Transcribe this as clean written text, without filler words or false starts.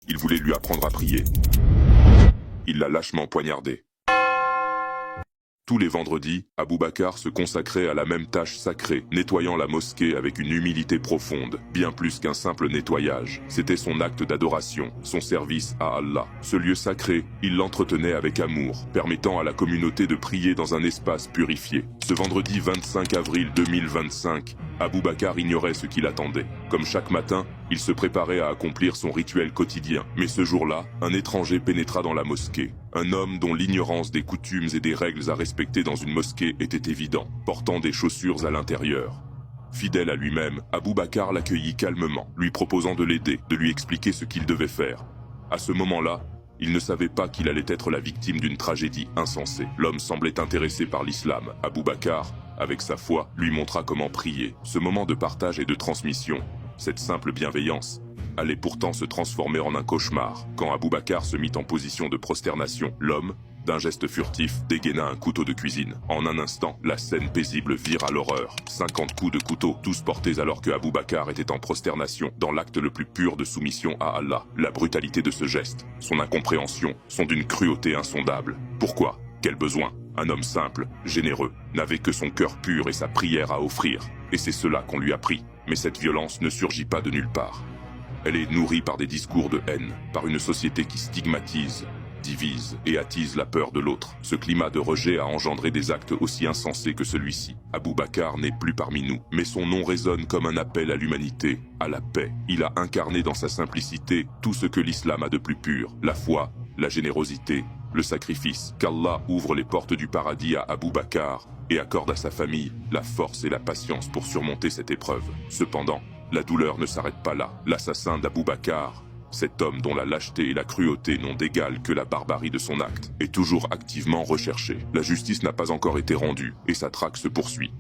Il voulait lui apprendre à prier. Il l'a lâchement poignardé. Tous les vendredis, Abou Bakar se consacrait à la même tâche sacrée, nettoyant la mosquée avec une humilité profonde, bien plus qu'un simple nettoyage. C'était son acte d'adoration, son service à Allah. Ce lieu sacré, il l'entretenait avec amour, permettant à la communauté de prier dans un espace purifié. Ce vendredi 25 avril 2025, Abou Bakar ignorait ce qui l'attendait. Comme chaque matin, il se préparait à accomplir son rituel quotidien. Mais ce jour-là, un étranger pénétra dans la mosquée. Un homme dont l'ignorance des coutumes et des règles à respecter dans une mosquée était évident, portant des chaussures à l'intérieur. Fidèle à lui-même, Abou Bakar l'accueillit calmement, lui proposant de l'aider, de lui expliquer ce qu'il devait faire. À ce moment-là, il ne savait pas qu'il allait être la victime d'une tragédie insensée. L'homme semblait intéressé par l'islam. Abou Bakar, avec sa foi, lui montra comment prier. Ce moment de partage et de transmission, cette simple bienveillance, allait pourtant se transformer en un cauchemar. Quand Abou Bakar se mit en position de prosternation, l'homme, d'un geste furtif, dégaina un couteau de cuisine. En un instant, la scène paisible vira à l'horreur. 50 coups de couteau, tous portés alors que Abou Bakar était en prosternation, dans l'acte le plus pur de soumission à Allah. La brutalité de ce geste, son incompréhension, sont d'une cruauté insondable. Pourquoi? Quel besoin? Un homme simple, généreux, n'avait que son cœur pur et sa prière à offrir. Et c'est cela qu'on lui a pris. Mais cette violence ne surgit pas de nulle part. Elle est nourrie par des discours de haine, par une société qui stigmatise, divise et attise la peur de l'autre. Ce climat de rejet a engendré des actes aussi insensés que celui-ci. Abou Bakar n'est plus parmi nous, mais son nom résonne comme un appel à l'humanité, à la paix. Il a incarné dans sa simplicité tout ce que l'islam a de plus pur, la foi, la générosité, le sacrifice. Qu'Allah ouvre les portes du paradis à Abou Bakar et accorde à sa famille la force et la patience pour surmonter cette épreuve. Cependant, la douleur ne s'arrête pas là. L'assassin d'Abou Bakar, cet homme dont la lâcheté et la cruauté n'ont d'égal que la barbarie de son acte, est toujours activement recherché. La justice n'a pas encore été rendue et sa traque se poursuit.